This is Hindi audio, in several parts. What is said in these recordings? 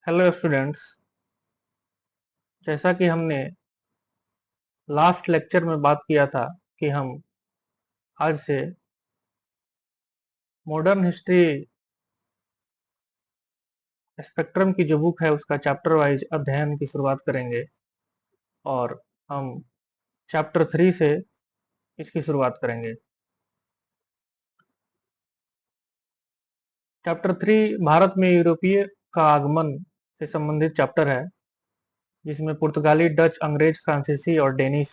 Hello students. जैसा कि हमने लास्ट लेक्चर में बात किया था कि हम आज से मॉडर्न हिस्ट्री स्पेक्ट्रम की जो बुक है उसका चैप्टर वाइज अध्ययन की शुरुआत करेंगे और हम चैप्टर 3 से इसकी शुरुआत करेंगे। चैप्टर 3 भारत में यूरोपीय का आगमन से संबंधित चैप्टर है, जिसमें पुर्तगाली, डच, अंग्रेज, फ्रांसीसी और डेनिश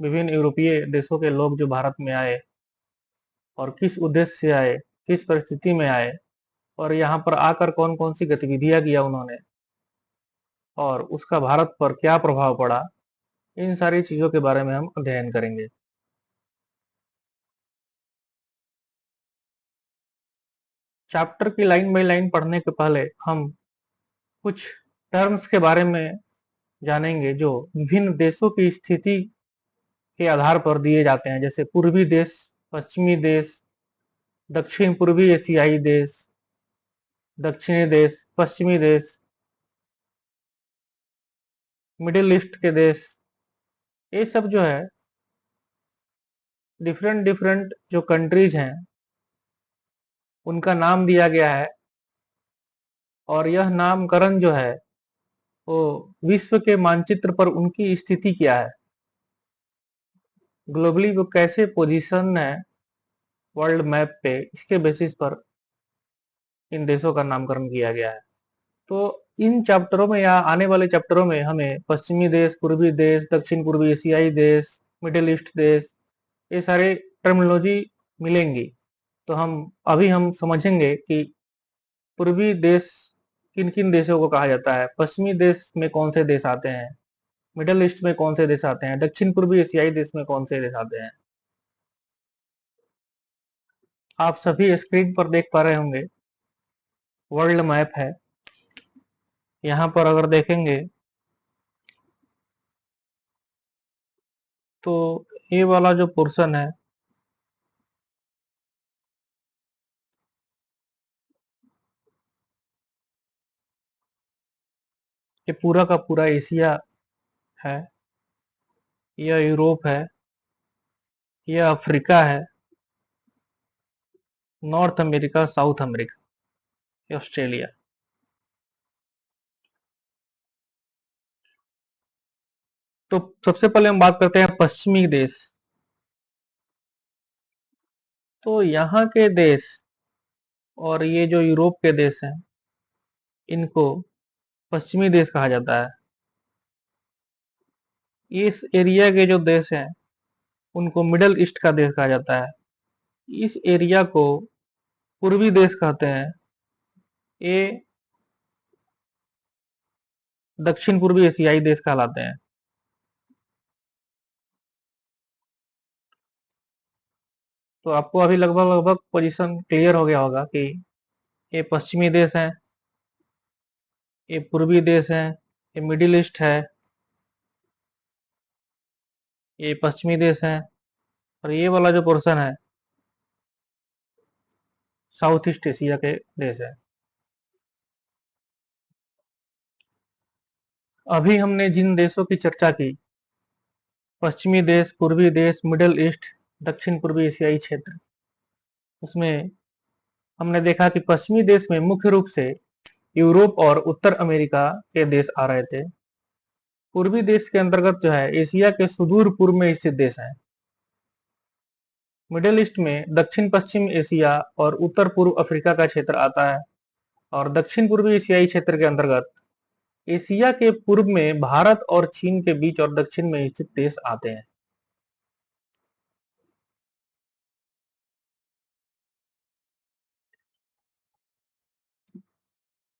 विभिन्न यूरोपीय देशों के लोग जो भारत में आए और किस उद्देश्य से आए, किस परिस्थिति में आए और यहाँ पर आकर कौन कौन सी गतिविधियां किया उन्होंने और उसका भारत पर क्या प्रभाव पड़ा, इन सारी चीजों के बारे में हम अध्ययन करेंगे। चैप्टर की लाइन बाय लाइन पढ़ने के पहले हम कुछ टर्म्स के बारे में जानेंगे जो विभिन्न देशों की स्थिति के आधार पर दिए जाते हैं, जैसे पूर्वी देश, पश्चिमी देश, दक्षिण पूर्वी एशियाई देश, दक्षिणी देश, पश्चिमी देश, मिडिल ईस्ट के देश। ये सब जो है डिफरेंट डिफरेंट जो कंट्रीज हैं उनका नाम दिया गया है और यह नामकरण जो है वो विश्व के मानचित्र पर उनकी स्थिति क्या है, ग्लोबली वो कैसे पोजीशन है वर्ल्ड मैप पे, इसके बेसिस पर इन देशों का नामकरण किया गया है। तो इन चैप्टरों में या आने वाले चैप्टरों में हमें पश्चिमी देश, पूर्वी देश, दक्षिण पूर्वी एशियाई देश, मिडिल ईस्ट देश, ये सारे टर्मिनोलॉजी मिलेंगी। तो हम समझेंगे कि पूर्वी देश किन किन देशों को कहा जाता है, पश्चिमी देश में कौन से देश आते हैं, मिडिल ईस्ट में कौन से देश आते हैं, दक्षिण पूर्वी एशियाई देश में कौन से देश आते हैं। आप सभी स्क्रीन पर देख पा रहे होंगे वर्ल्ड मैप है। यहाँ पर अगर देखेंगे तो ये वाला जो पोर्शन है ये पूरा का पूरा एशिया है, यह यूरोप है, यह अफ्रीका है, नॉर्थ अमेरिका, साउथ अमेरिका, ये ऑस्ट्रेलिया। तो सबसे पहले हम बात करते हैं पश्चिमी देश। तो यहाँ के देश और ये जो यूरोप के देश हैं इनको पश्चिमी देश कहा जाता है। इस एरिया के जो देश हैं उनको मिडल ईस्ट का देश कहा जाता है। इस एरिया को पूर्वी देश कहते हैं। ये दक्षिण पूर्वी एशियाई देश कहलाते हैं। तो आपको अभी लगभग लगभग पोजीशन क्लियर हो गया होगा कि ये पश्चिमी देश है, ये पूर्वी देश है, ये मिडिल ईस्ट है, ये पश्चिमी देश है और ये वाला जो पोर्शन है साउथ ईस्ट एशिया के देश है। अभी हमने जिन देशों की चर्चा की, पश्चिमी देश, पूर्वी देश, मिडिल ईस्ट, दक्षिण पूर्वी एशियाई क्षेत्र, उसमें हमने देखा कि पश्चिमी देश में मुख्य रूप से यूरोप और उत्तर अमेरिका के देश आ रहे थे। पूर्वी देश के अंतर्गत जो है एशिया के सुदूर पूर्व में स्थित देश हैं। मिडिल ईस्ट में दक्षिण पश्चिम एशिया और उत्तर पूर्व अफ्रीका का क्षेत्र आता है और दक्षिण पूर्वी एशियाई क्षेत्र के अंतर्गत एशिया के पूर्व में भारत और चीन के बीच और दक्षिण में स्थित देश आते हैं।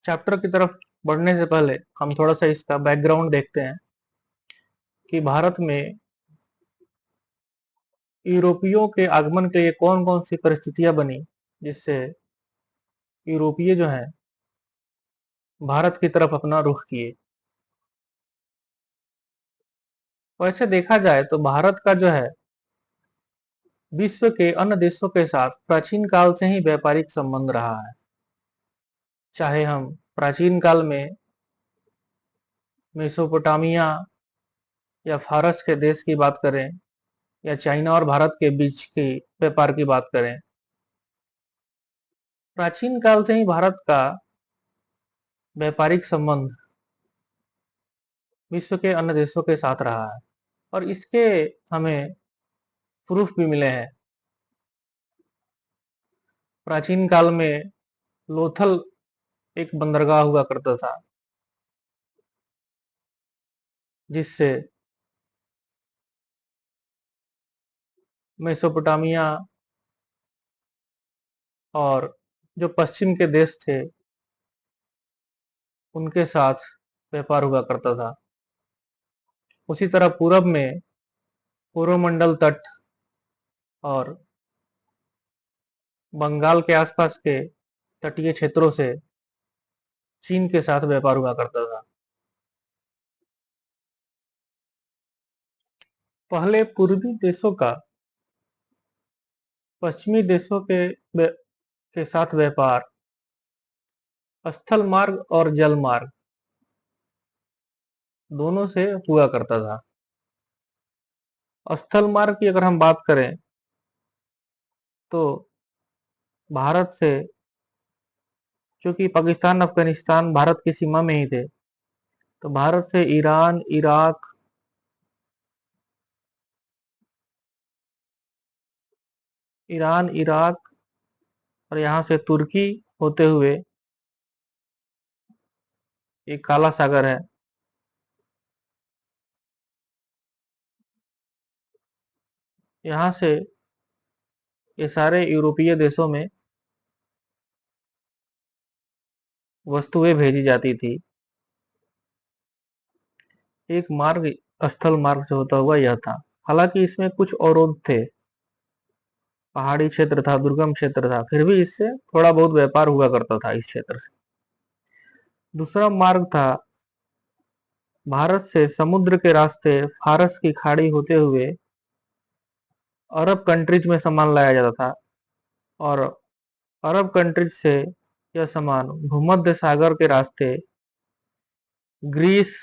चैप्टर की तरफ बढ़ने से पहले हम थोड़ा सा इसका बैकग्राउंड देखते हैं कि भारत में यूरोपियों के आगमन के लिए कौन कौन सी परिस्थितियां बनी जिससे यूरोपीय जो हैं भारत की तरफ अपना रुख किए। वैसे देखा जाए तो भारत का जो है विश्व के अन्य देशों के साथ प्राचीन काल से ही व्यापारिक संबंध रहा है। चाहे हम प्राचीन काल में मेसोपोटामिया या फारस के देश की बात करें या चाइना और भारत के बीच की व्यापार की बात करें, प्राचीन काल से ही भारत का व्यापारिक संबंध विश्व के अन्य देशों के साथ रहा है और इसके हमें प्रूफ भी मिले हैं। प्राचीन काल में लोथल एक बंदरगाह हुआ करता था, जिससे मेसोपोटामिया और जो पश्चिम के देश थे उनके साथ व्यापार हुआ करता था। उसी तरह पूरब में कोरोमंडल तट और बंगाल के आसपास के तटीय क्षेत्रों से चीन के साथ व्यापार हुआ करता था। पहले पूर्वी देशों का पश्चिमी देशों के साथ व्यापार स्थल मार्ग और जल मार्ग दोनों से हुआ करता था। स्थल मार्ग की अगर हम बात करें तो भारत से, चूंकि पाकिस्तान अफगानिस्तान भारत की सीमा में ही थे, तो भारत से ईरान इराक और यहाँ से तुर्की होते हुए एक काला सागर है, यहाँ से ये सारे यूरोपीय देशों में वस्तुएं भेजी जाती थी। एक मार्ग स्थल मार्ग से होता हुआ यह था। हालांकि इसमें कुछ अवरोध थे, पहाड़ी क्षेत्र था, दुर्गम क्षेत्र था, फिर भी इससे थोड़ा बहुत व्यापार हुआ करता था इस क्षेत्र से। दूसरा मार्ग था भारत से समुद्र के रास्ते फारस की खाड़ी होते हुए अरब कंट्रीज में सामान लाया जाता था और अरब कंट्रीज से यह सामान भूमध्य सागर के रास्ते ग्रीस,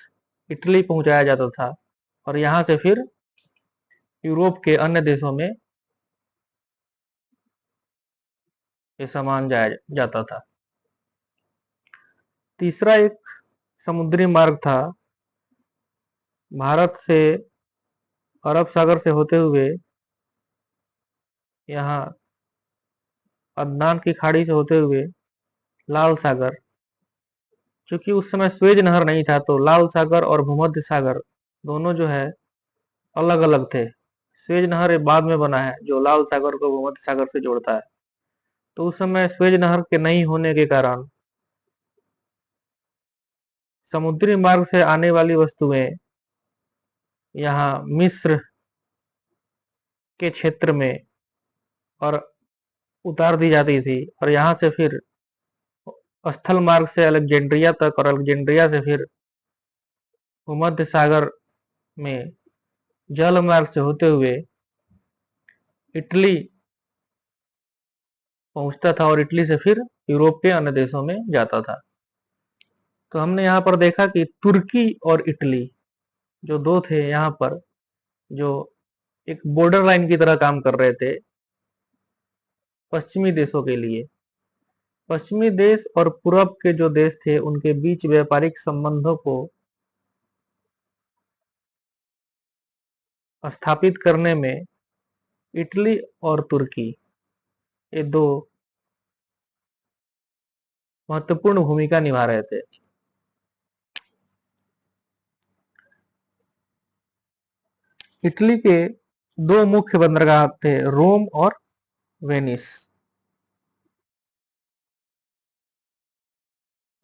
इटली पहुंचाया जाता था और यहाँ से फिर यूरोप के अन्य देशों में ये सामान जाया जाता था। तीसरा एक समुद्री मार्ग था भारत से अरब सागर से होते हुए यहाँ अदनान की खाड़ी से होते हुए लाल सागर। चूंकि उस समय स्वेज नहर नहीं था तो लाल सागर और भूमध्य सागर दोनों जो है अलग अलग थे। स्वेज नहर बाद में बना है जो लाल सागर को भूमध्य सागर से जोड़ता है। तो उस समय स्वेज नहर के नहीं होने के कारण समुद्री मार्ग से आने वाली वस्तुएं यहाँ मिस्र के क्षेत्र में और उतार दी जाती थी और यहाँ से फिर स्थल मार्ग से अलेक्जेंड्रिया तक और अलेक्जेंड्रिया से फिर भूमध्य सागर में जल मार्ग से होते हुए इटली पहुंचता था और इटली से फिर यूरोप के अन्य देशों में जाता था। तो हमने यहाँ पर देखा कि तुर्की और इटली जो दो थे यहाँ पर, जो एक बॉर्डर लाइन की तरह काम कर रहे थे पश्चिमी देशों के लिए। पश्चिमी देश और पूरब के जो देश थे उनके बीच व्यापारिक संबंधों को स्थापित करने में इटली और तुर्की ये दो महत्वपूर्ण भूमिका निभा रहे थे। इटली के दो मुख्य बंदरगाह थे, रोम और वेनिस।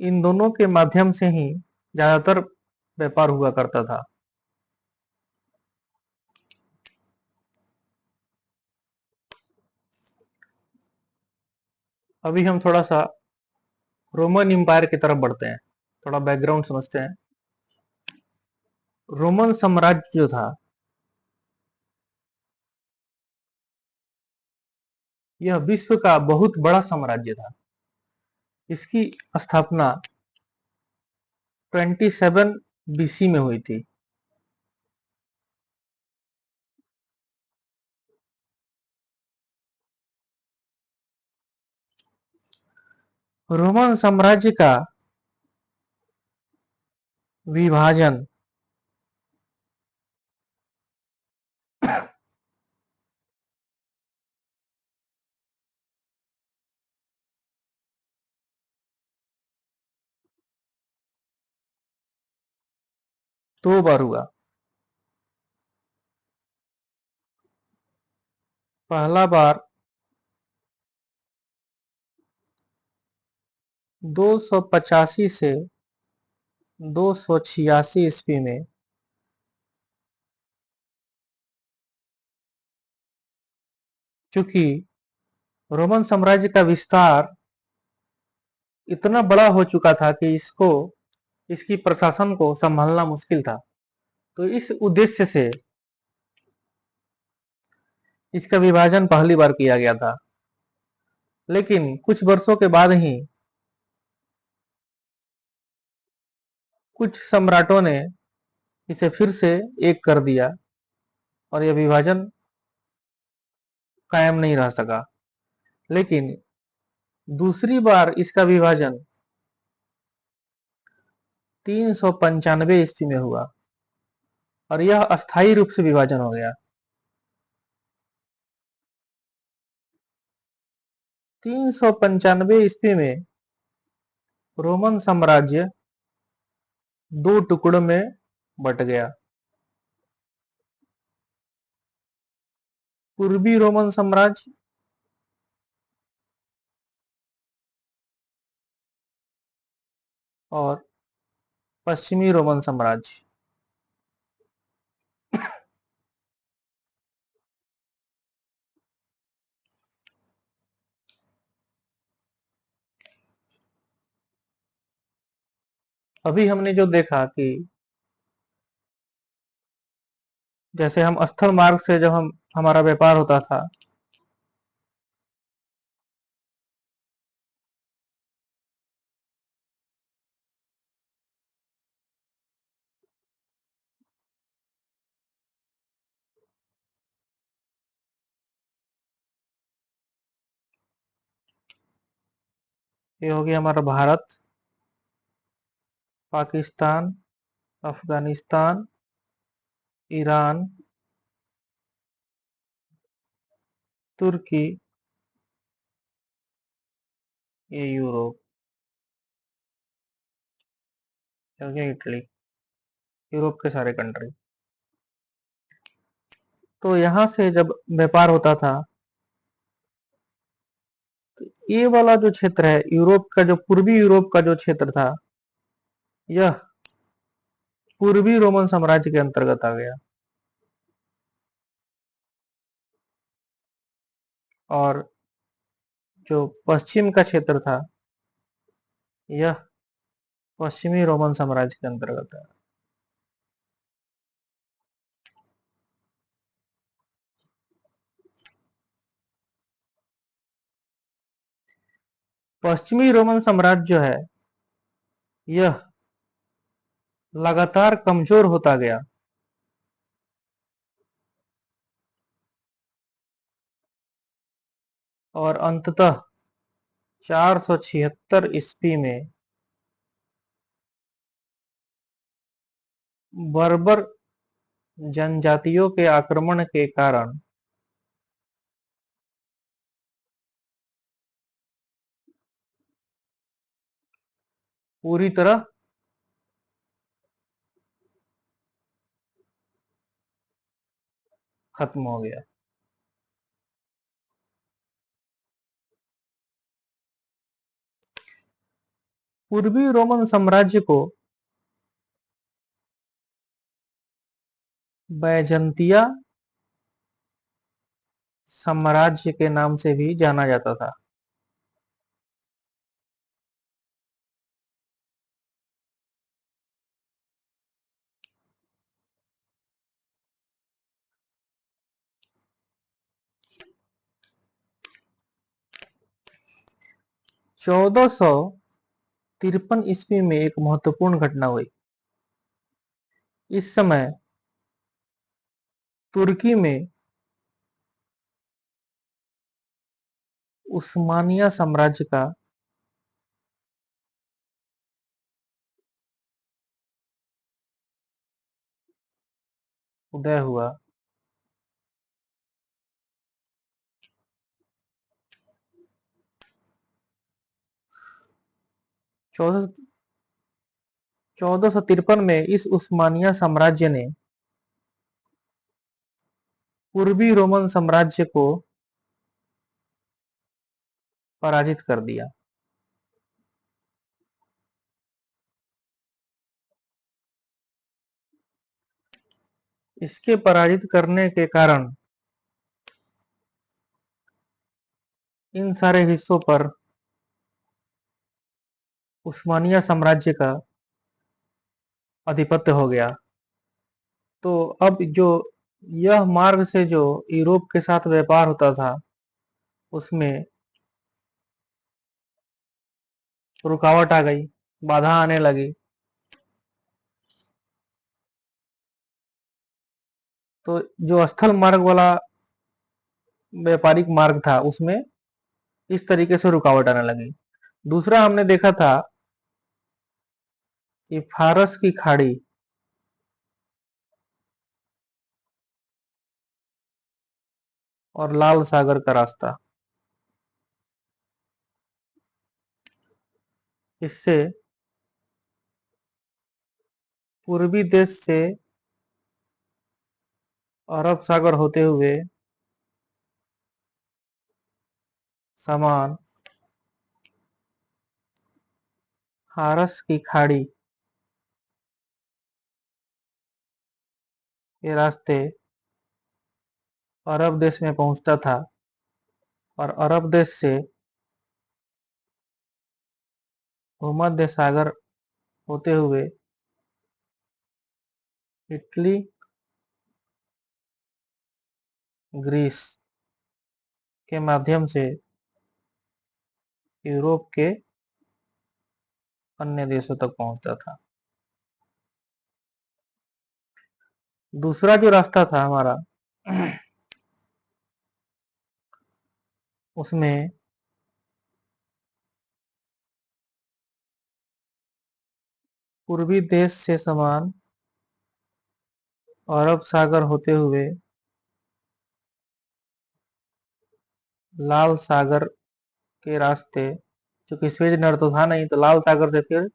इन दोनों के माध्यम से ही ज्यादातर व्यापार हुआ करता था। अभी हम थोड़ा सा रोमन एम्पायर की तरफ बढ़ते हैं, थोड़ा बैकग्राउंड समझते हैं। रोमन साम्राज्य जो था यह विश्व का बहुत बड़ा साम्राज्य था। इसकी स्थापना 27 बीसी में हुई थी। रोमन साम्राज्य का विभाजन दो बार हुआ। पहला बार 285 से 286 ईस्वी में, चूंकि रोमन साम्राज्य का विस्तार इतना बड़ा हो चुका था कि इसकी प्रशासन को संभालना मुश्किल था। तो इस उद्देश्य से इसका विभाजन पहली बार किया गया था। लेकिन कुछ वर्षों के बाद ही कुछ सम्राटों ने इसे फिर से एक कर दिया और यह विभाजन कायम नहीं रह सका। लेकिन दूसरी बार इसका विभाजन 395 ईस्वी में हुआ और यह अस्थायी रूप से विभाजन हो गया। 395 ईस्वी में रोमन साम्राज्य दो टुकड़ों में बट गया। पूर्वी रोमन साम्राज्य और पश्चिमी रोमन साम्राज्य। अभी हमने जो देखा कि जैसे हम स्थल मार्ग से जब हम हमारा व्यापार होता था, ये हो गया हमारा भारत, पाकिस्तान, अफगानिस्तान, ईरान, तुर्की, ये यूरोप, ये हो गया इटली, यूरोप के सारे कंट्री। तो यहाँ से जब व्यापार होता था, तो ये वाला जो क्षेत्र है यूरोप का, जो पूर्वी यूरोप का जो क्षेत्र था, यह पूर्वी रोमन साम्राज्य के अंतर्गत आ गया। और जो पश्चिम का क्षेत्र था, यह पश्चिमी रोमन साम्राज्य के अंतर्गत है। पश्चिमी रोमन साम्राज्य जो है, यह लगातार कमजोर होता गया और अंततः 476 ईस्वी में बर्बर जनजातियों के आक्रमण के कारण पूरी तरह खत्म हो गया। पूर्वी रोमन साम्राज्य को बैजंतिया साम्राज्य के नाम से भी जाना जाता था। 1453 ईस्वी में एक महत्वपूर्ण घटना हुई। इस समय तुर्की में उस्मानिया साम्राज्य का उदय हुआ। चौदह 1453 में इस उस्मानिया साम्राज्य ने पूर्वी रोमन साम्राज्य को पराजित कर दिया। इसके पराजित करने के कारण इन सारे हिस्सों पर उस्मानिया साम्राज्य का आधिपत्य हो गया। तो अब जो यह मार्ग से जो यूरोप के साथ व्यापार होता था उसमें रुकावट आ गई, बाधा आने लगी। तो जो स्थल मार्ग वाला व्यापारिक मार्ग था उसमें इस तरीके से रुकावट आने लगी। दूसरा हमने देखा था कि फारस की खाड़ी और लाल सागर का रास्ता, इससे पूर्वी देश से अरब सागर होते हुए सामान फारस की खाड़ी के रास्ते अरब देश में पहुंचता था और अरब देश से भूमध्य सागर होते हुए इटली, ग्रीस के माध्यम से यूरोप के अन्य देशों तक पहुंचता था। दूसरा जो रास्ता था हमारा उसमें पूर्वी देश से सामान अरब सागर होते हुए लाल सागर के रास्ते, चूंकि स्वेज नहर तो था नहीं, तो लाल सागर से फिर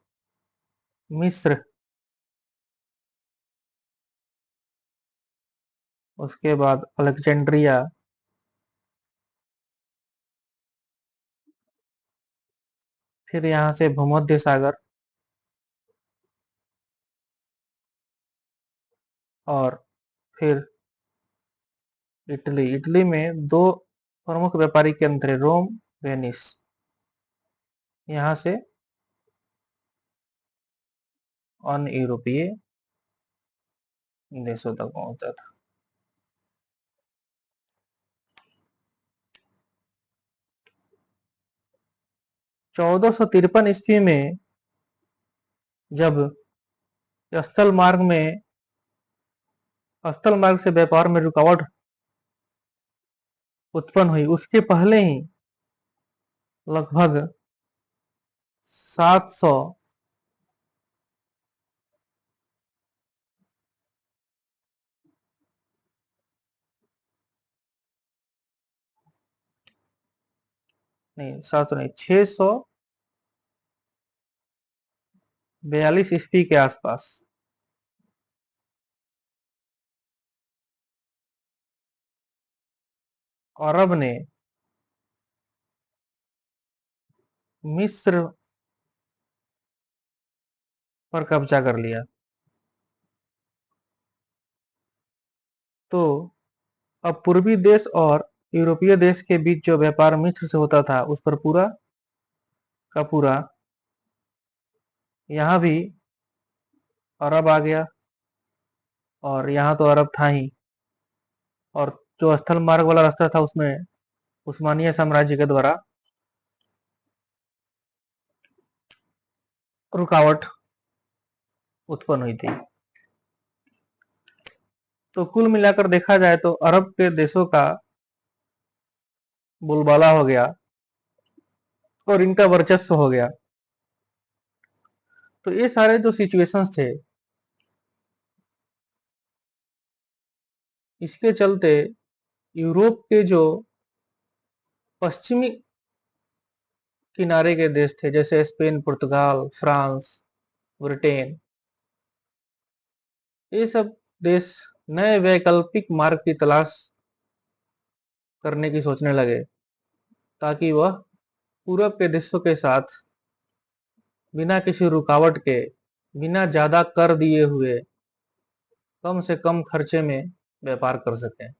मिस्र, उसके बाद अलेक्जेंड्रिया, फिर यहाँ से भूमध्य सागर और फिर इटली। इटली में दो प्रमुख व्यापारिक केंद्र थे, रोम, वेनिस। यहाँ से अन्य यूरोपीय देशों तक पहुंचा था। 1453 ईस्वी में जब स्थल मार्ग से व्यापार में रुकावट उत्पन्न हुई, उसके पहले ही लगभग 700 नहीं 700 नहीं 642 ईस्वी के आसपास अरब ने मिस्र पर कब्जा कर लिया। तो अब पूर्वी देश और यूरोपीय देश के बीच जो व्यापार मिस्र से होता था उस पर पूरा का पूरा यहाँ भी अरब आ गया, और यहाँ तो अरब था ही, और जो स्थल मार्ग वाला रास्ता था उसमें उस्मानिया साम्राज्य के द्वारा रुकावट उत्पन्न हुई थी। तो कुल मिलाकर देखा जाए तो अरब के देशों का बोलबाला हो गया और इनका वर्चस्व हो गया। तो ये सारे जो सिचुएशंस थे, इसके चलते यूरोप के जो पश्चिमी किनारे के देश थे, जैसे स्पेन, पुर्तगाल, फ्रांस, ब्रिटेन, ये सब देश नए वैकल्पिक मार्ग की तलाश करने की सोचने लगे, ताकि वह पूरब के देशों के साथ बिना किसी रुकावट के, बिना ज्यादा कर दिए हुए, कम से कम खर्चे में व्यापार कर सकें।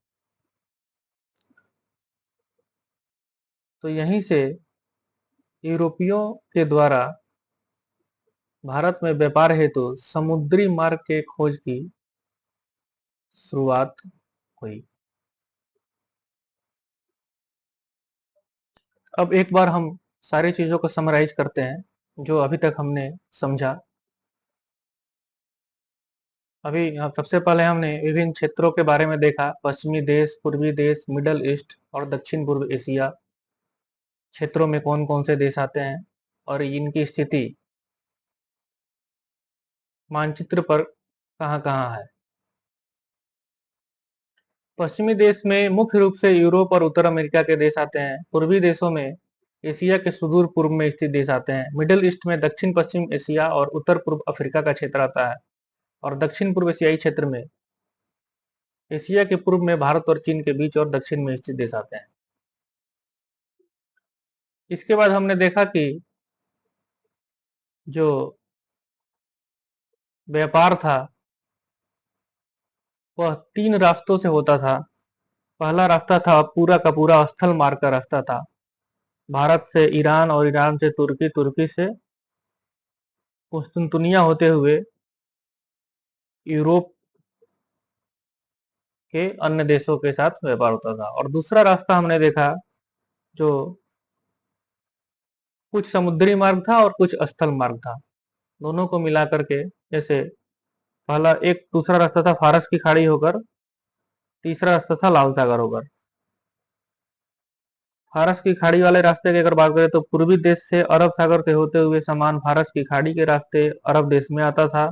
तो यहीं से यूरोपियों के द्वारा भारत में व्यापार हेतु समुद्री मार्ग के खोज की शुरुआत हुई। अब एक बार हम सारी चीजों को समराइज करते हैं जो अभी तक हमने समझा। अभी सबसे पहले हमने विभिन्न क्षेत्रों के बारे में देखा, पश्चिमी देश, पूर्वी देश, मिडल ईस्ट और दक्षिण पूर्व एशिया क्षेत्रों में कौन कौन से देश आते हैं और इनकी स्थिति मानचित्र पर कहाँ कहाँ है। पश्चिमी देश में मुख्य रूप से यूरोप और उत्तर अमेरिका के देश आते हैं। पूर्वी देशों में एशिया के सुदूर पूर्व में स्थित देश आते हैं। मिडिल ईस्ट में दक्षिण पश्चिम एशिया और उत्तर पूर्व अफ्रीका का क्षेत्र आता है। और दक्षिण पूर्व एशियाई क्षेत्र में एशिया के पूर्व में भारत और चीन के बीच और दक्षिण में स्थित देश आते हैं। इसके बाद हमने देखा कि जो व्यापार था वह तीन रास्तों से होता था। पहला रास्ता था पूरा का पूरा स्थल मार्ग का रास्ता था, भारत से ईरान और ईरान से तुर्की, तुर्की से कुस्तुनतुनिया होते हुए यूरोप के अन्य देशों के साथ व्यापार होता था। और दूसरा रास्ता हमने देखा जो कुछ समुद्री मार्ग था और कुछ स्थल मार्ग था। दोनों को मिला करके, जैसे पहला एक दूसरा रास्ता था फारस की खाड़ी होकर, तीसरा रास्ता था लाल सागर होकर। फारस की खाड़ी वाले रास्ते की अगर बात करें तो पूर्वी देश से अरब सागर से होते हुए सामान फारस की खाड़ी के रास्ते अरब देश में आता था।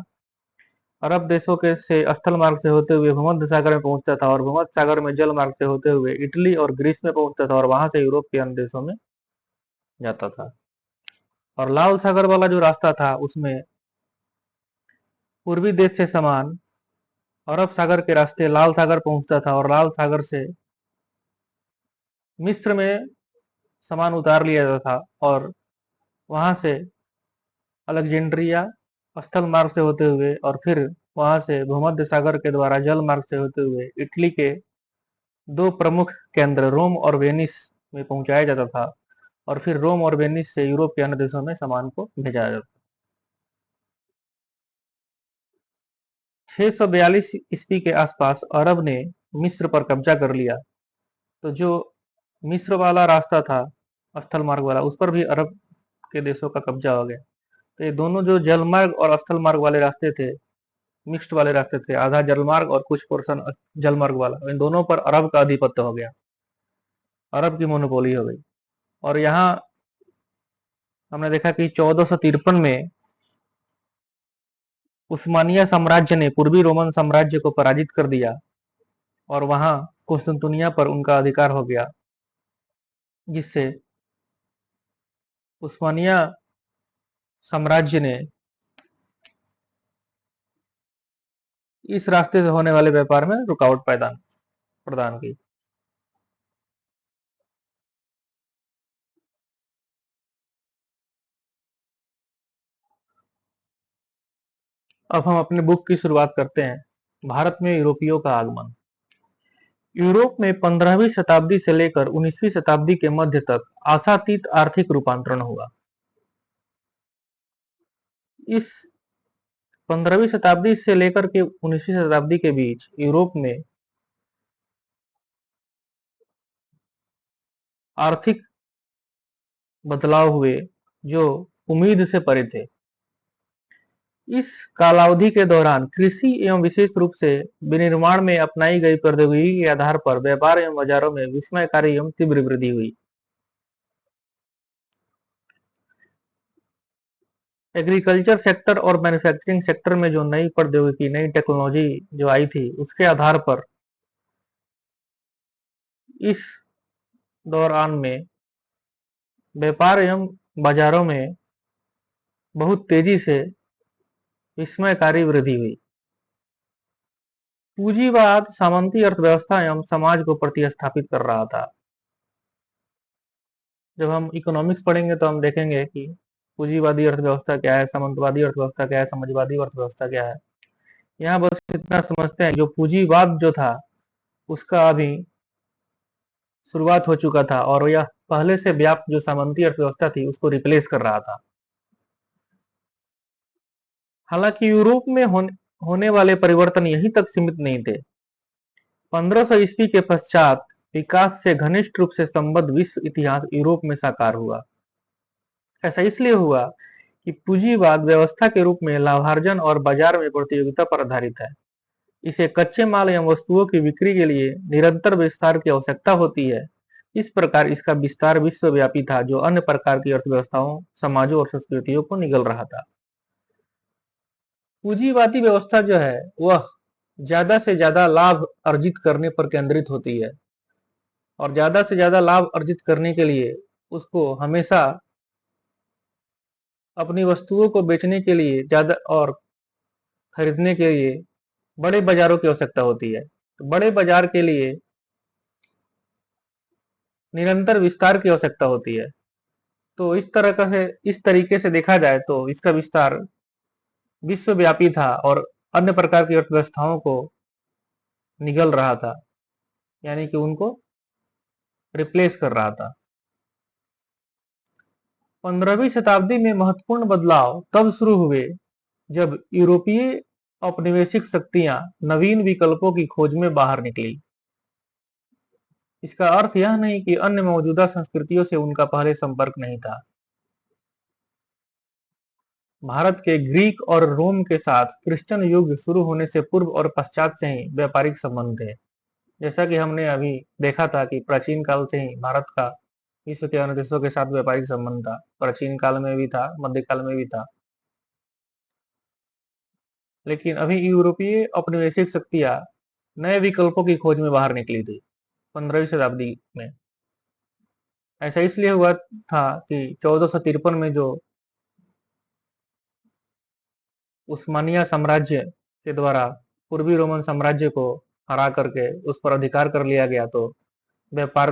अरब देशों के से स्थल मार्ग से होते हुए भूमध्य सागर में पहुंचता था और भूमध्य सागर में जल मार्ग से होते हुए इटली और ग्रीस में पहुंचता था और वहां से यूरोप के अन्य देशों में जाता था। और लाल सागर वाला जो रास्ता था उसमें पूर्वी देश से सामान अरब सागर के रास्ते लाल सागर पहुंचता था और लाल सागर से मिस्र में सामान उतार लिया जाता था और वहां से अलेक्जेंड्रिया स्थल मार्ग से होते हुए और फिर वहां से भूमध्य सागर के द्वारा जल मार्ग से होते हुए इटली के दो प्रमुख केंद्र रोम और वेनिस में पहुंचाया जाता था और फिर रोम और वेनिस से यूरोप के अन्य देशों में सामान को भेजा जाता था। 642 ईस्वी के आसपास अरब ने मिस्र पर कब्जा कर लिया। तो जो मिस्र वाला रास्ता था स्थल मार्ग वाला, उस पर भी अरब के देशों का कब्जा हो गया। तो ये दोनों जो जल मार्ग और स्थल मार्ग वाले रास्ते थे, मिक्स्ड वाले रास्ते थे, आधा जल मार्ग और कुछ पोर्शन जल मार्ग वाला, इन दोनों पर अरब का आधिपत्य हो गया, अरब की मोनोपोली हो गई। और यहाँ हमने देखा कि 1453 में उस्मानिया साम्राज्य ने पूर्वी रोमन साम्राज्य को पराजित कर दिया और वहां कुस्तुनतुनिया पर उनका अधिकार हो गया, जिससे उस्मानिया साम्राज्य ने इस रास्ते से होने वाले व्यापार में रुकावट प्रदान की। अब हम अपने बुक की शुरुआत करते हैं। भारत में यूरोपियों का आगमन। यूरोप में 15वीं शताब्दी से लेकर 19वीं शताब्दी के मध्य तक आशातीत आर्थिक रूपांतरण हुआ। इस 15वीं शताब्दी से लेकर के 19वीं शताब्दी के बीच यूरोप में आर्थिक बदलाव हुए जो उम्मीद से परे थे। इस कालावधि के दौरान कृषि एवं विशेष रूप से विनिर्माण में अपनाई गई प्रौद्योगिकी के आधार पर व्यापार एवं बाजारों में विस्मयकारी एवं तीव्र वृद्धि हुई। एग्रीकल्चर सेक्टर और मैन्युफैक्चरिंग सेक्टर में जो नई प्रौद्योगिकी, नई टेक्नोलॉजी जो आई थी, उसके आधार पर इस दौरान में व्यापार एवं बाजारों में बहुत तेजी से विस्मयकारी वृद्धि हुई। पूंजीवाद सामंती अर्थव्यवस्था एवं समाज को प्रतिस्थापित कर रहा था। जब हम इकोनॉमिक्स पढ़ेंगे तो हम देखेंगे कि पूंजीवादी अर्थव्यवस्था क्या है, सामंतवादी अर्थव्यवस्था क्या है, समाजवादी अर्थव्यवस्था क्या है। यहाँ बस इतना समझते हैं, जो पूंजीवाद जो था उसका अभी शुरुआत हो चुका था और यह पहले से व्याप्त जो सामंती अर्थव्यवस्था थी उसको रिप्लेस कर रहा था। हालांकि यूरोप में होने वाले परिवर्तन यहीं तक सीमित नहीं थे। 1500 ईस्वी के पश्चात विकास से घनिष्ठ रूप से संबद्ध विश्व इतिहास यूरोप में साकार हुआ। ऐसा इसलिए हुआ कि पूंजीवाद व्यवस्था के रूप में लाभार्जन और बाजार में प्रतियोगिता पर आधारित है। इसे कच्चे माल एवं वस्तुओं की बिक्री के लिए निरंतर विस्तार की आवश्यकता होती है। इस प्रकार इसका विस्तार विश्वव्यापी था, जो अन्य प्रकार की अर्थव्यवस्थाओं, समाजों और संस्कृतियों को निगल रहा था। पूंजीवादी व्यवस्था जो है वह ज्यादा से ज्यादा लाभ अर्जित करने पर केंद्रित होती है और ज्यादा से ज्यादा लाभ अर्जित करने के लिए उसको हमेशा अपनी वस्तुओं को बेचने के लिए ज्यादा और खरीदने के लिए बड़े बाजारों की आवश्यकता होती है। तो बड़े बाजार के लिए निरंतर विस्तार की आवश्यकता होती है। तो इस तरीके से देखा जाए तो इसका विस्तार विश्वव्यापी था और अन्य प्रकार की अर्थव्यवस्थाओं को निगल रहा था, यानी कि उनको रिप्लेस कर रहा था। 15वीं शताब्दी में महत्वपूर्ण बदलाव तब शुरू हुए जब यूरोपीय औपनिवेशिक शक्तियां नवीन विकल्पों की खोज में बाहर निकली। इसका अर्थ यह नहीं कि अन्य मौजूदा संस्कृतियों से उनका पहले संपर्क नहीं था। भारत के ग्रीक और रोम के साथ क्रिश्चियन युग शुरू होने से पूर्व और पश्चात से ही व्यापारिक संबंध थे। जैसा कि हमने अभी देखा था कि प्राचीन काल से ही भारत का विश्व के अन्य देशों के साथ व्यापारिक संबंध था। प्राचीन काल में भी था, मध्यकाल में भी था। लेकिन अभी यूरोपीय औपनिवेशिक शक्तियां नए विकल्पों की खोज में बाहर निकली थी 15वीं शताब्दी में। ऐसा इसलिए हुआ था कि 1453 में जो उस्मानिया साम्राज्य के द्वारा पूर्वी रोमन साम्राज्य को हरा करके उस पर अधिकार कर लिया गया, तो व्यापार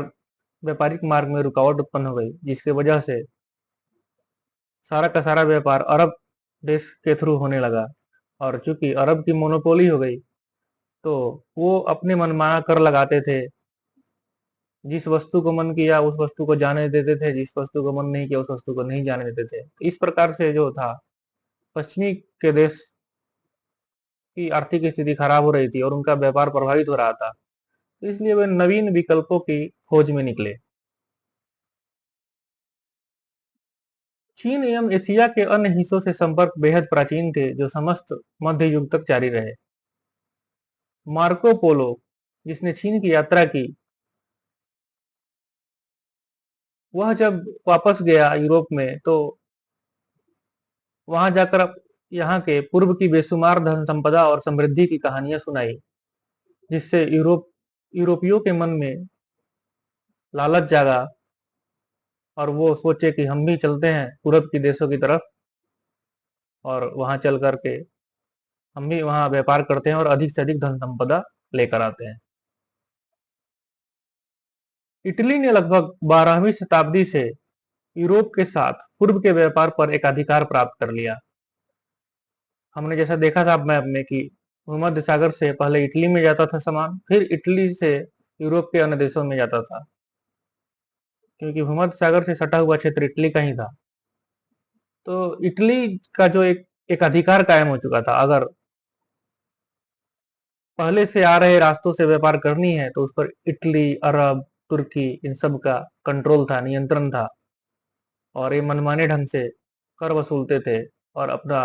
व्यापारिक मार्ग में रुकावट उत्पन्न हो गई, जिसकी वजह से सारा का सारा व्यापार अरब देश के थ्रू होने लगा। और चूंकि अरब की मोनोपोली हो गई तो वो अपने मनमाना कर लगाते थे। जिस वस्तु को मन किया उस वस्तु को जाने देते थे, जिस वस्तु को मन नहीं किया उस वस्तु को नहीं जाने देते थे। इस प्रकार से जो था पश्चिमी के देश की आर्थिक स्थिति खराब हो रही थी और उनका व्यापार प्रभावित हो रहा था। तो इसलिए वे नवीन विकल्पों की खोज में निकले। चीन एवं एशिया के अन्य हिस्सों से संपर्क बेहद प्राचीन थे, जो समस्त मध्य युग तक जारी रहे। मार्को पोलो, जिसने चीन की यात्रा की, वह जब वापस गया यूरोप में तो वहां जाकर यहाँ के पूर्व की बेशुमार धन संपदा और समृद्धि की कहानियां सुनाई, जिससे यूरोपियों के मन में लालच जागा और वो सोचे कि हम भी चलते हैं पूर्व की देशों की तरफ और वहां चल करके हम भी वहां व्यापार करते हैं और अधिक से अधिक धन संपदा लेकर आते हैं। इटली ने लगभग 12वीं शताब्दी से यूरोप के साथ पूर्व के व्यापार पर एक अधिकार प्राप्त कर लिया। हमने जैसा देखा था मैप में कि भूमध्य सागर से पहले इटली में जाता था सामान, फिर इटली से यूरोप के अन्य देशों में जाता था, क्योंकि भूमध्य सागर से सटा हुआ क्षेत्र इटली का ही था। तो इटली का जो एक अधिकार कायम हो चुका था। अगर पहले से आ रहे रास्तों से व्यापार करनी है तो उस पर इटली, अरब, तुर्की, इन सब का कंट्रोल था, नियंत्रण था और ये मनमाने ढंग से कर वसूलते थे और अपना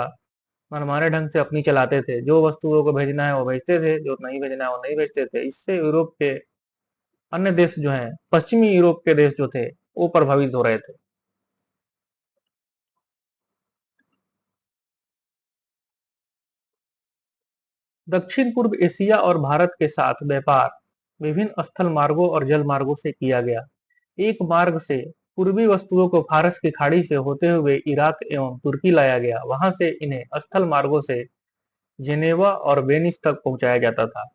मनमाने ढंग से अपनी चलाते थे। जो वस्तुओं को भेजना है वो भेजते थे, जो नहीं भेजना है वो नहीं भेजते थे। इससे यूरोप के अन्य देश जो हैं, पश्चिमी यूरोप के देश जो थे, वो प्रभावित हो रहे थे। दक्षिण पूर्व एशिया और भारत के साथ व्यापार विभिन्न स्थल मार्गों और जल मार्गों से किया गया। एक मार्ग से पूर्वी वस्तुओं को फारस की खाड़ी से होते हुए इराक एवं तुर्की लाया गया। वहां से इन्हें स्थल मार्गों से जेनेवा और वेनिस तक पहुंचाया जाता था।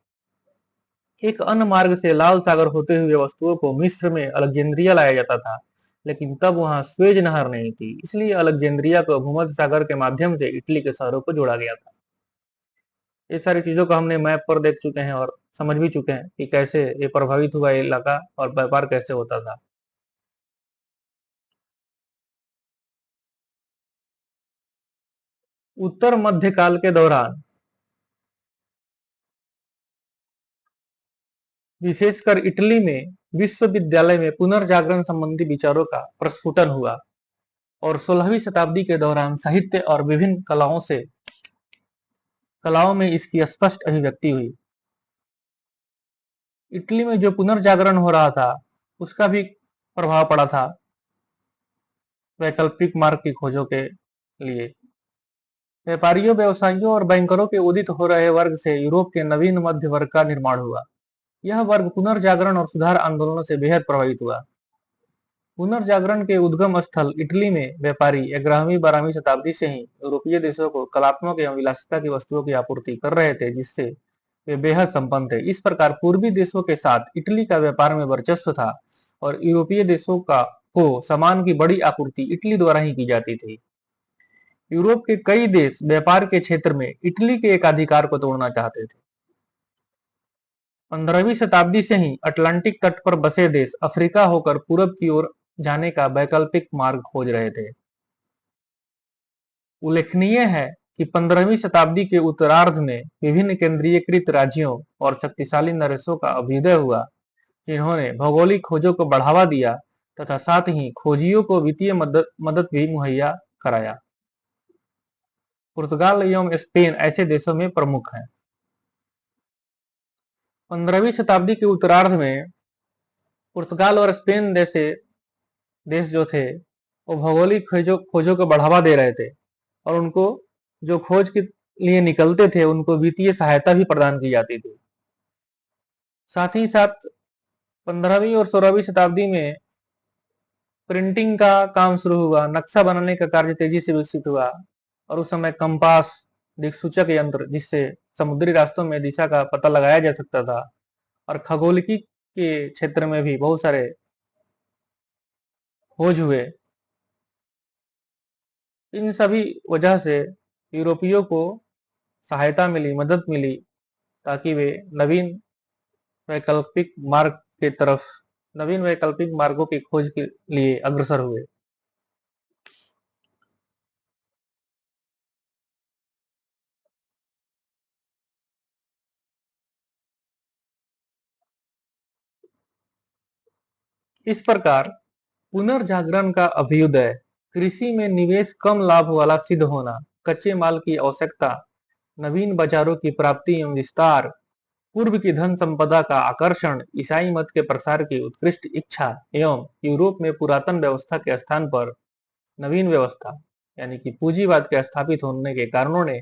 एक अन्य मार्ग से लाल सागर होते हुए वस्तुओं को मिस्र में अलेक्जेंड्रिया लाया जाता था, लेकिन तब वहां स्वेज नहर नहीं थी, इसलिए अलेक्जेंड्रिया को भूमध्य सागर के माध्यम से इटली के शहरों को जोड़ा गया था। ये सारी चीजों को हमने मैप पर देख चुके हैं और समझ भी चुके हैं कि कैसे ये प्रभावित हुआ ये इलाका और व्यापार कैसे होता था। उत्तर मध्यकाल के दौरान विशेषकर इटली में विश्वविद्यालय में पुनर्जागरण संबंधी विचारों का प्रस्फुटन हुआ और 16वीं शताब्दी के दौरान साहित्य और विभिन्न कलाओं में इसकी स्पष्ट अभिव्यक्ति हुई। इटली में जो पुनर्जागरण हो रहा था उसका भी प्रभाव पड़ा था वैकल्पिक मार्ग की खोजों के लिए। व्यापारियों, व्यवसायियों और बैंकरों के उदित हो रहे वर्ग से यूरोप के नवीन मध्य वर्ग का निर्माण हुआ। यह वर्ग पुनर्जागरण और सुधार आंदोलनों से बेहद प्रभावित हुआ। पुनर्जागरण के उद्गम स्थल इटली में व्यापारी 11वीं-12वीं शताब्दी से ही यूरोपीय देशों को कलात्मक एवं विलासिता की वस्तुओं की आपूर्ति कर रहे थे, जिससे वे बेहद संपन्न थे। इस प्रकार पूर्वी देशों के साथ इटली का व्यापार में वर्चस्व था और यूरोपीय देशों का को सामान की बड़ी आपूर्ति इटली द्वारा ही की जाती थी। यूरोप के कई देश व्यापार के क्षेत्र में इटली के एकाधिकार को तोड़ना चाहते थे। 15वीं शताब्दी से ही अटलांटिक तट पर बसे देश अफ्रीका होकर पूरब की ओर जाने का वैकल्पिक मार्ग खोज रहे थे। उल्लेखनीय है कि 15वीं शताब्दी के उत्तरार्ध में विभिन्न केंद्रीयकृत राज्यों और शक्तिशाली नरेशों का अभ्युदय हुआ, जिन्होंने भौगोलिक खोजों को बढ़ावा दिया तथा साथ ही खोजियों को वित्तीय मदद भी मुहैया कराया। पुर्तगाल एवं स्पेन ऐसे देशों में प्रमुख हैं। 15वीं शताब्दी के उत्तरार्ध में पुर्तगाल और स्पेन जैसे देश जो थे वो भौगोलिक खोजों को बढ़ावा दे रहे थे और उनको जो खोज के लिए निकलते थे उनको वित्तीय सहायता भी प्रदान की जाती थी। साथ ही साथ 15वीं और 16वीं शताब्दी में प्रिंटिंग का काम शुरू हुआ, नक्शा बनाने का कार्य तेजी से विकसित हुआ और उस समय कंपास, दिक्सूचक यंत्र जिससे समुद्री रास्तों में दिशा का पता लगाया जा सकता था, और खगोलिकी के क्षेत्र में भी बहुत सारे खोज हुए। इन सभी वजह से यूरोपियों को सहायता मिली, मदद मिली, ताकि वे नवीन वैकल्पिक मार्ग की तरफ नवीन वैकल्पिक मार्गों की खोज के लिए अग्रसर हुए। इस प्रकार पुनर्जागरण का अभ्युदय, कृषि में निवेश कम लाभ वाला सिद्ध होना, कच्चे माल की आवश्यकता, नवीन बाजारों की प्राप्ति एवं विस्तार, पूर्व की धन संपदा का आकर्षण, ईसाई मत के प्रसार की उत्कृष्ट इच्छा एवं यूरोप में पुरातन व्यवस्था के स्थान पर नवीन व्यवस्था यानी कि पूंजीवाद के स्थापित होने के कारणों ने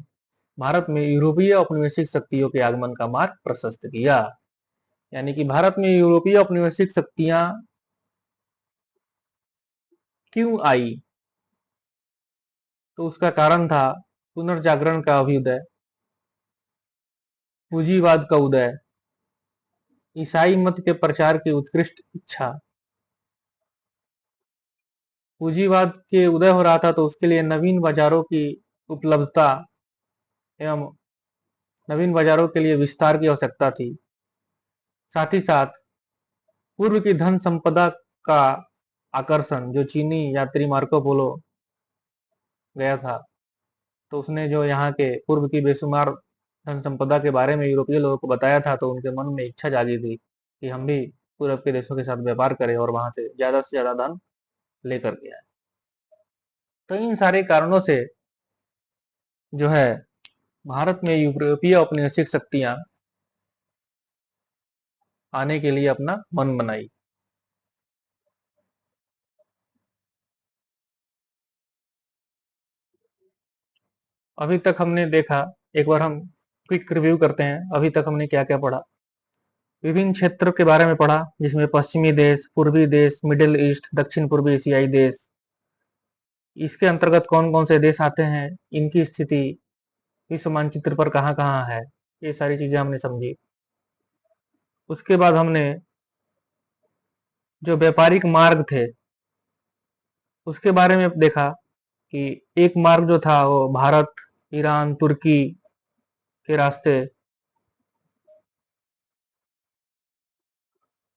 भारत में यूरोपीय औपनिवेशिक शक्तियों के आगमन का मार्ग प्रशस्त किया। यानी कि भारत में यूरोपीय औपनिवेशिक शक्तियां क्यों आई, तो उसका कारण था पुनर्जागरण का अभ्युदय, पूंजीवाद का उदय, ईसाई मत के प्रचार की उत्कृष्ट इच्छा। पूंजीवाद के उदय हो रहा था तो उसके लिए नवीन बाजारों की उपलब्धता एवं नवीन बाजारों के लिए विस्तार की आवश्यकता थी। साथ ही साथ पूर्व की धन संपदा का आकर्षण, जो चीनी यात्री मार्को पोलो गया था तो उसने जो यहाँ के पूर्व की बेशुमार धन संपदा के बारे में यूरोपीय लोगों को बताया था, तो उनके मन में इच्छा जागी थी कि हम भी पूर्व के देशों के साथ व्यापार करें और वहां से ज्यादा धन लेकर के आए। तो इन सारे कारणों से जो है भारत में यूरोपीय औपनिवेशिक शक्तियां आने के लिए अपना मन बनाई। अभी तक हमने देखा, एक बार हम क्विक रिव्यू करते हैं, अभी तक हमने क्या क्या पढ़ा। विभिन्न क्षेत्र के बारे में पढ़ा, जिसमें पश्चिमी देश, पूर्वी देश, मिडिल ईस्ट, दक्षिण पूर्वी एशियाई देश, इसके अंतर्गत कौन कौन से देश आते हैं, इनकी स्थिति विश्व मानचित्र पर कहाँ कहाँ है, ये सारी चीजें हमने समझी। उसके बाद हमने जो व्यापारिक मार्ग थे उसके बारे में देखा कि एक मार्ग जो था वो भारत, ईरान, तुर्की के रास्ते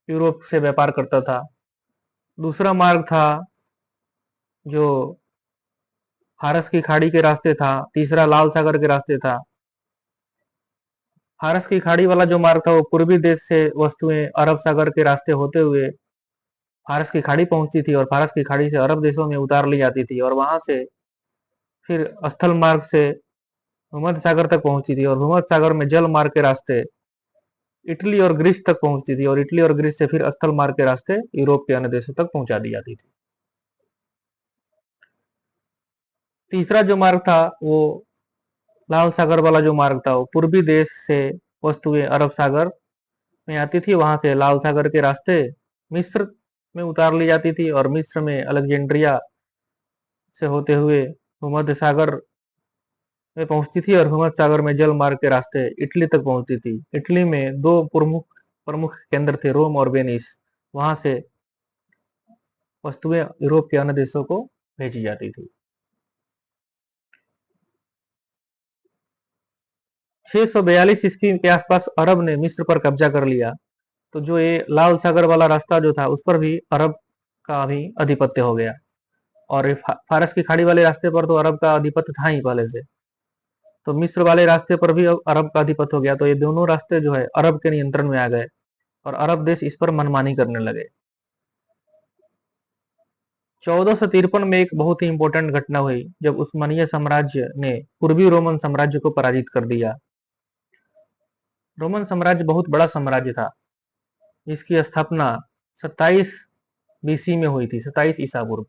यूरोप से व्यापार करता था। दूसरा मार्ग था जो फारस की खाड़ी के रास्ते था। तीसरा लाल सागर के रास्ते था। फारस की खाड़ी वाला जो मार्ग था वो पूर्वी देश से वस्तुएं अरब सागर के रास्ते होते हुए फारस की खाड़ी पहुंचती थी और फारस की खाड़ी से अरब देशों में उतार ली जाती थी और वहां से फिर स्थल मार्ग से भूमध्य सागर तक पहुंची थी और भूमध्य सागर में जल मार्ग के रास्ते इटली और ग्रीस तक पहुंचती थी और इटली और ग्रीस से फिर स्थल मार्ग के रास्ते यूरोप के अन्य देशों तक पहुंचा दी जाती थी। तीसरा जो मार्ग था वो लाल सागर वाला जो मार्ग था वो पूर्वी देश से वस्तुएं अरब सागर में आती थी, वहां से लाल सागर के रास्ते मिस्र में उतार ली जाती थी और मिस्र में अलेक्जेंड्रिया से होते हुए भूमध्य सागर में पहुंचती थी और भूमध्य सागर में जल मार्ग के रास्ते इटली तक पहुंचती थी। इटली में दो प्रमुख प्रमुख केंद्र थे, रोम और वेनिस। वहां से वस्तुएं यूरोप के अन्य देशों को भेजी जाती थी। 642 ईस्वी के आसपास अरब ने मिस्र पर कब्जा कर लिया। तो जो ये लाल सागर वाला रास्ता जो था उस पर भी अरब का भी अधिपत्य हो गया और ये फारस की खाड़ी वाले रास्ते पर तो अरब का अधिपत्य था ही पहले से। तो मिस्र वाले रास्ते पर भी अरब का अधिपत्य हो गया। तो ये दोनों रास्ते जो है अरब के नियंत्रण में आ गए और अरब देश इस पर मनमानी करने लगे। 1453 में एक बहुत ही इंपॉर्टेंट घटना हुई जब उस्मानिया साम्राज्य ने पूर्वी रोमन साम्राज्य को पराजित कर दिया। रोमन साम्राज्य बहुत बड़ा साम्राज्य था, जिसकी स्थापना 27 बीसी में हुई थी, 27 ईसा पूर्व,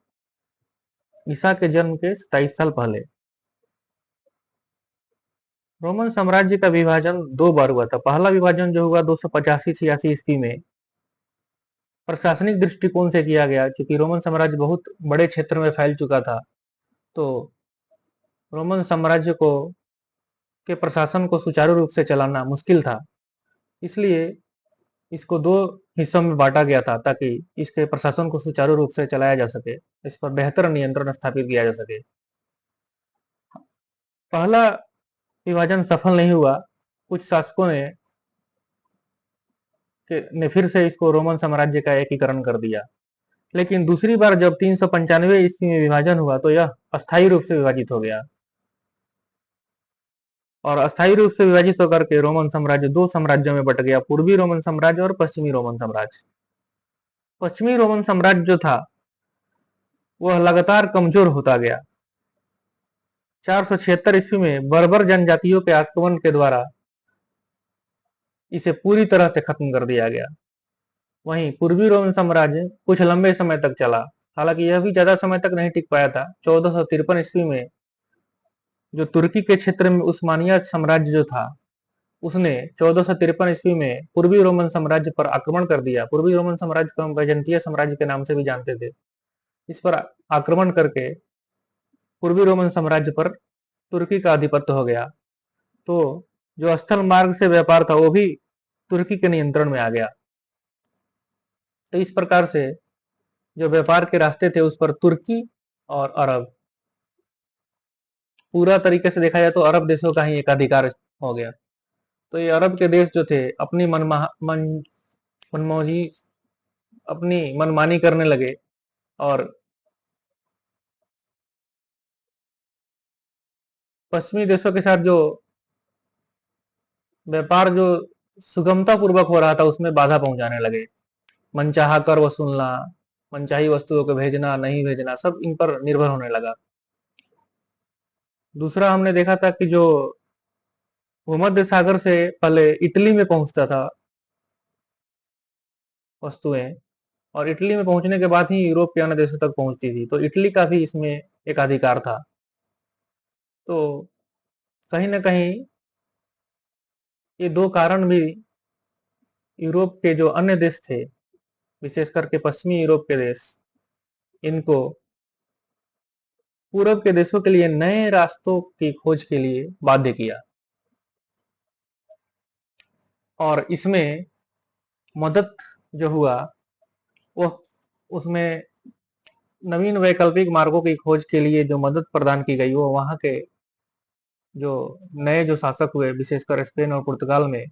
ईसा के जन्म के 27 साल पहले। रोमन साम्राज्य का विभाजन दो बार हुआ था। पहला विभाजन जो हुआ 285-86 ईस्वी में प्रशासनिक दृष्टिकोण से किया गया, क्योंकि रोमन साम्राज्य बहुत बड़े क्षेत्र में फैल चुका था। तो रोमन साम्राज्य को के प्रशासन को सुचारू रूप से चलाना मुश्किल था, इसलिए इसको दो हिस्सों में बांटा गया था ताकि इसके प्रशासन को सुचारू रूप से चलाया जा सके, इस पर बेहतर नियंत्रण स्थापित किया जा सके। पहला विभाजन सफल नहीं हुआ। कुछ शासकों ने फिर से इसको रोमन साम्राज्य का एकीकरण कर दिया। लेकिन दूसरी बार जब 395 ईस्वी में विभाजन हुआ तो यह अस्थायी रूप से विभाजित हो गया और अस्थायी रूप से विभाजित होकर के रोमन साम्राज्य दो साम्राज्यों में बट गया, पूर्वी रोमन साम्राज्य और पश्चिमी रोमन साम्राज्य। पश्चिमी रोमन साम्राज्य जो था वह लगातार कमजोर होता गया। 476 ईस्वी में बर्बर जनजातियों के आक्रमण के द्वारा इसे पूरी तरह से खत्म कर दिया गया। वहीं पूर्वी रोमन साम्राज्य कुछ लंबे समय तक चला, हालांकि यह भी ज्यादा समय तक नहीं टिक पाया था। 1453 ईस्वी में जो तुर्की के क्षेत्र में उस्मानिया साम्राज्य जो था उसने 1453 ईस्वी में पूर्वी रोमन साम्राज्य पर आक्रमण कर दिया। पूर्वी रोमन साम्राज्य को हम बैजेंटिय साम्राज्य के नाम से भी जानते थे। इस पर आक्रमण करके पूर्वी रोमन साम्राज्य पर तुर्की का आधिपत्य हो गया। तो जो स्थल मार्ग से व्यापार था वो भी तुर्की के नियंत्रण में आ गया। तो इस प्रकार से जो व्यापार के रास्ते थे उस पर तुर्की और अरब, पूरा तरीके से देखा जाए तो अरब देशों का ही एकाधिकार हो गया। तो ये अरब के देश जो थे अपनी मनमौजी अपनी मनमानी करने लगे और पश्चिमी देशों के साथ जो व्यापार जो सुगमता पूर्वक हो रहा था उसमें बाधा पहुंचाने लगे। मनचाहा कर वसूलना, मनचाही वस्तुओं को भेजना नहीं भेजना, सब इन पर निर्भर होने लगा। दूसरा हमने देखा था कि जो भूमध्य सागर से पहले इटली में पहुंचता था वस्तुएं, और इटली में पहुंचने के बाद ही यूरोप के अन्य देशों तक पहुंचती थी, तो इटली का भी इसमें एक अधिकार था। तो कहीं ना कहीं ये दो कारण भी यूरोप के जो अन्य देश थे, विशेष करके पश्चिमी यूरोप के देश, इनको पूरब के देशों के लिए नए रास्तों की खोज के लिए बाध्य किया, और इसमें मदद जो हुआ वो, उसमें नवीन वैकल्पिक मार्गों की खोज के लिए जो मदद प्रदान की गई, वो वहां के जो नए जो शासक हुए, विशेषकर स्पेन और पुर्तगाल में,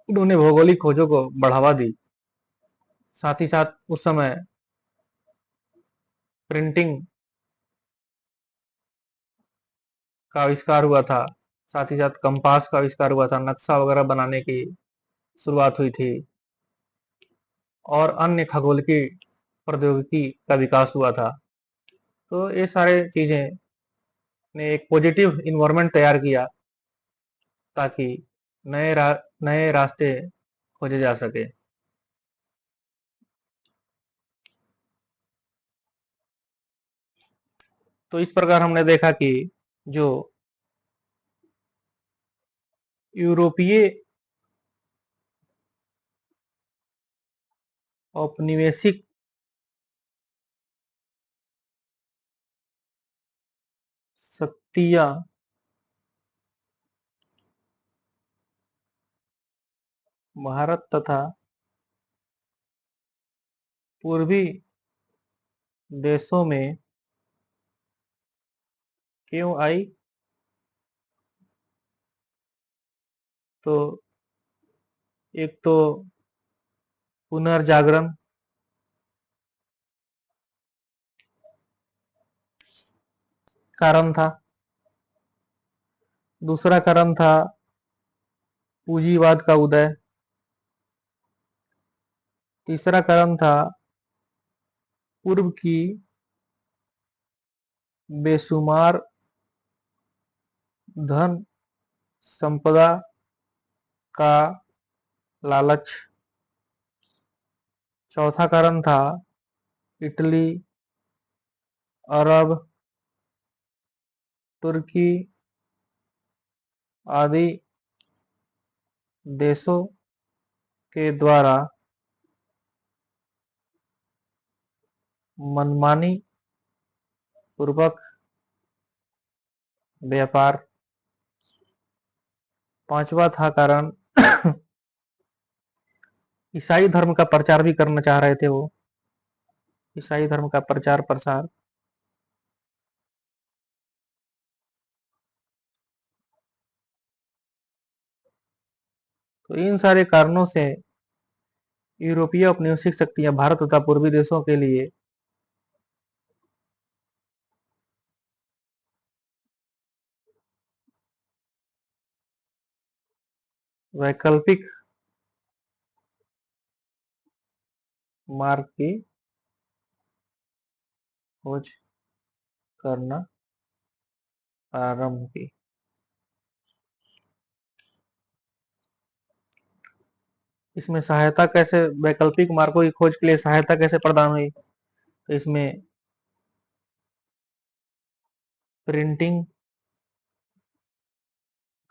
उन्होंने भौगोलिक खोजों को बढ़ावा दी। साथ ही साथ उस समय प्रिंटिंग का आविष्कार हुआ था, साथ ही साथ कंपास का आविष्कार हुआ था, नक्शा वगैरह बनाने की शुरुआत हुई थी, और अन्य खगोलिकी प्रौद्योगिकी का विकास हुआ था। तो ये सारे चीजें ने एक पॉजिटिव इन्वायरमेंट तैयार किया ताकि नए रास्ते खोजे जा सके। तो इस प्रकार हमने देखा कि जो यूरोपीय औपनिवेशिक शक्तियां भारत तथा पूर्वी देशों में क्यों आई, तो एक तो पुनर्जागरण कारण था, दूसरा कारण था पूंजीवाद का उदय, तीसरा कारण था पूर्व की बेशुमार धन संपदा का लालच, चौथा कारण था इटली, अरब, तुर्की आदि देशों के द्वारा मनमानी पूर्वक व्यापार, पांचवा था कारण ईसाई धर्म का प्रचार भी करना चाह रहे थे वो, ईसाई धर्म का प्रचार प्रसार। तो इन सारे कारणों से यूरोपीय औपनिवेशिक शक्तियां भारत तथा पूर्वी देशों के लिए वैकल्पिक मार्ग की खोज करना प्रारंभ की। इसमें सहायता कैसे, वैकल्पिक मार्गों की खोज के लिए सहायता कैसे प्रदान हुई, तो इसमें प्रिंटिंग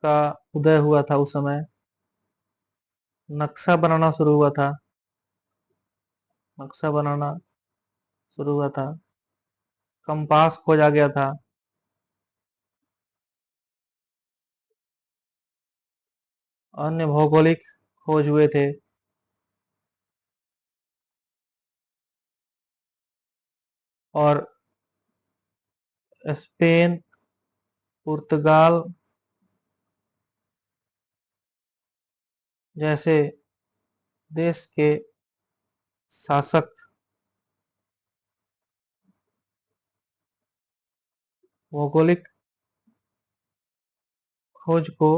का उदय हुआ था, उस समय नक्शा बनाना शुरू हुआ था, नक्शा बनाना शुरू हुआ था, कंपास खोजा गया था, अन्य भौगोलिक खोज हुए थे, और स्पेन, पुर्तगाल जैसे देश के शासक भौगोलिक खोज को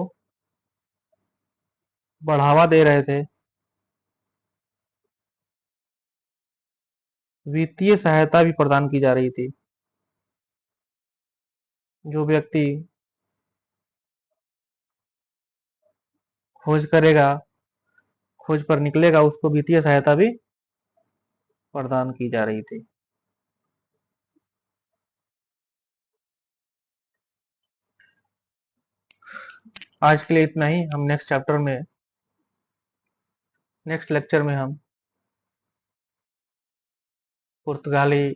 बढ़ावा दे रहे थे। वित्तीय सहायता भी प्रदान की जा रही थी। जो व्यक्ति खोज करेगा, खोज पर निकलेगा, उसको वित्तीय सहायता भी प्रदान की जा रही थी। आज के लिए इतना ही। हम नेक्स्ट लेक्चर में हम पुर्तगाली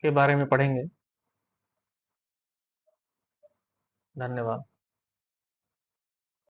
के बारे में पढ़ेंगे। धन्यवाद।